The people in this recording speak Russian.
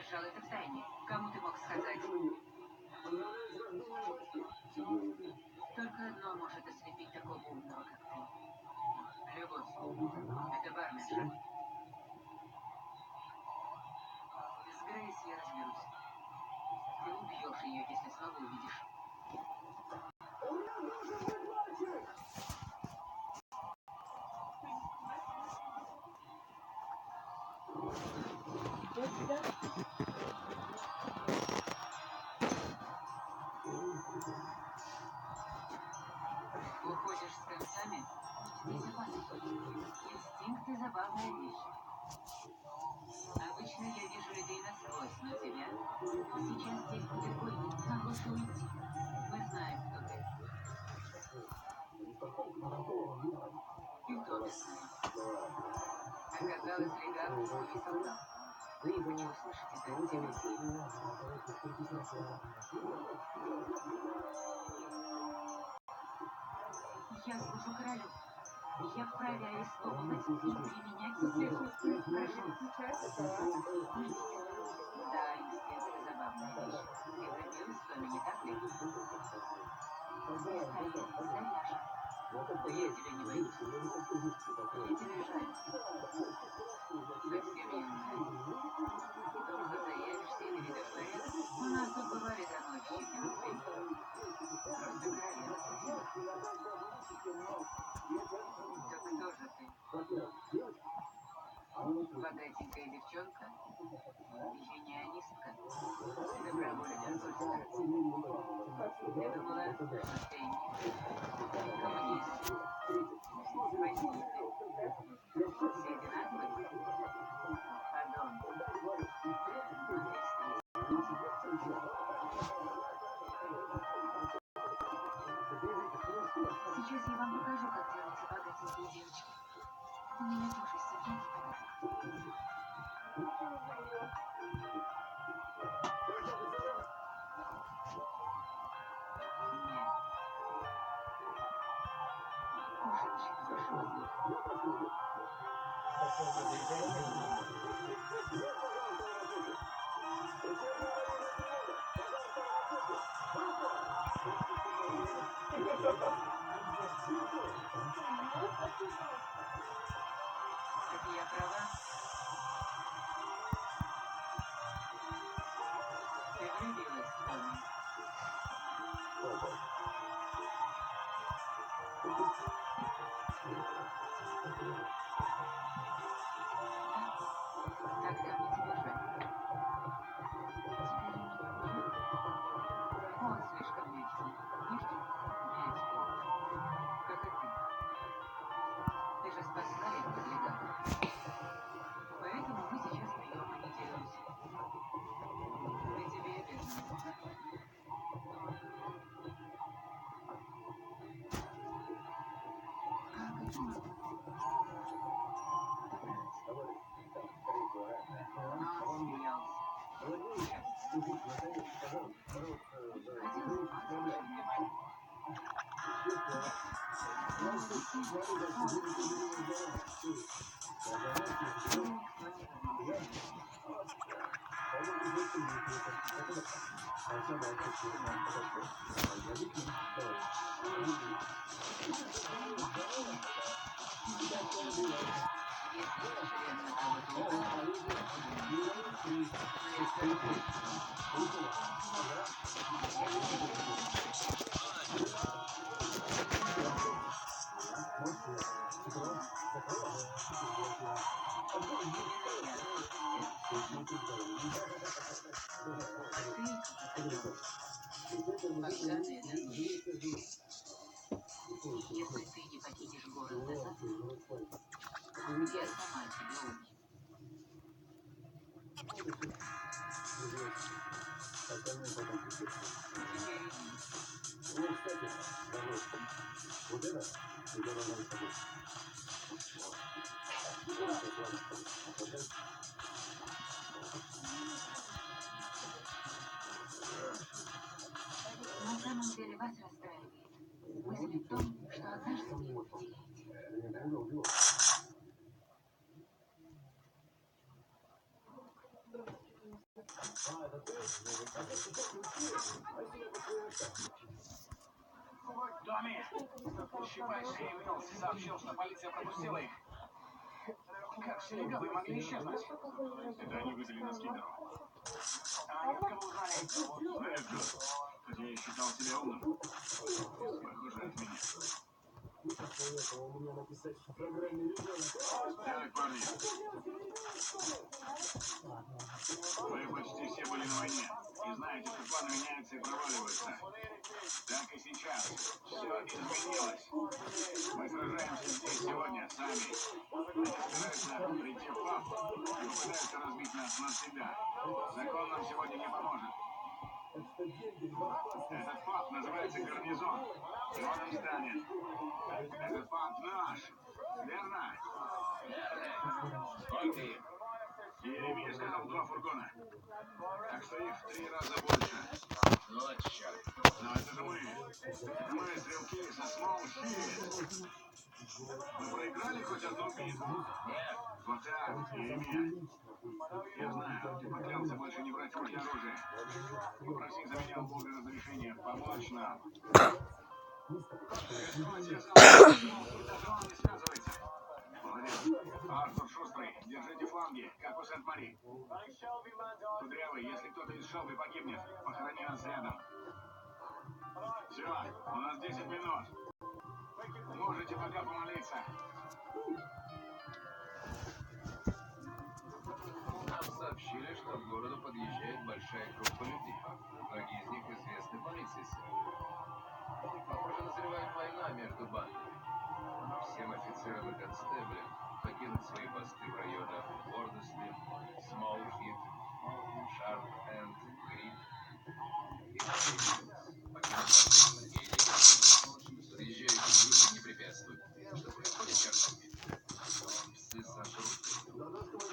держал это в тайне. Кому ты мог сказать? Только одно может ослепить такого умного, как ты. Любовь. Это барменша. С Грейс я разберусь. Ты убьешь ее, если снова увидишь. Уходишь с концами? Инстинкты — забавная вещь. Обычно я вижу людей насквозь, но тебя сейчас здесь будет больно, нам лучше уйти. Мы знаем, кто ты. И кто ты знаешь. Оказалось, легавый свой солдат. Но я хочу услышать это от тебя. Я служу королю. Я вправе арестовывать и применять силу. Да, инстинкты — забавная вещь. Ты влюбилась в Томми, не так ли? Заряжен. Да я тебя не боюсь. Мне тебя жаль. Совсем юная. Долго заявишься и наведешь порядок. У нас тут бывали доносчики, но ты просто королева. Так кто же ты? Богатенькая девчонка? Юнионистка? Доброволец Ольстера? Я думала, что ты коммунист. Бандиты. Все одинаковые? Подон. Сейчас я вам покажу, как делаются богатенькие девочки. У меня тоже семья непорядок. Так я права? Ты влюбилась в Томми? Тогда мне тебя жаль. Теперь он слишком мягкий. Мягкий? Мягкий. Как и ты. Ты же спасла его от легавых. Поэтому мы сейчас пьем, а не деремся. Мы тебе обязаны. Если ты не покинешь город назад, я сама тебя убью. На самом деле вас расстраивает мысль в том, что однажды вы его потеряете. Томми! Щипающий явился, сообщил, что полиция пропустила их. Как все легавые могли исчезнуть? Это они выдали нас Кингеру. А они от кого узнали? Знаешь, Джо, хотя я считал себя умным. Похоже, от меня. Так, парни. Вы почти все были на войне. И знаете, что планы меняются и проваливаются. Так и сейчас. Все изменилось. Мы сражаемся здесь сегодня сами. Они стараются прийти в паб и попытаются разбить нас навсегда. Закон нам сегодня не поможет. Этот паб называется Гарнизон. И он им станет. Этот паб наш. Верно? Сколько их? Еремия сказал 2 фургона. Так что их в 3 раза больше. Вот черт. Но это же мы. Мы стрелки со Смоу-Хилл. Мы проиграли хоть одну битву? Нет. Вот так, Еремия. Я знаю, ты поклялся больше не брать в руки оружие. Попроси за меня у Бога разрешения помочь нам. Господь, я сам даже он не связывается. Молодец. Артур Шустрый, держите фланги, как у Сент-Мари. Кудрявый, если кто-то из Шелби погибнет, похорони нас рядом. Все, у нас 10 минут. Можете пока помолиться. Нам сообщили, что к городу подъезжает большая группа людей. Многие из них известны полиции сегодня. Похоже, назревает война между бандами. Всем офицерам и констеблям покинуть свои посты в районах Уордесли, Смоухит, Шарп-Энд, Грид и покинуть посты или подъезжающие группы не препятствуют. Что происходит, черт возьми? Псы сотрут.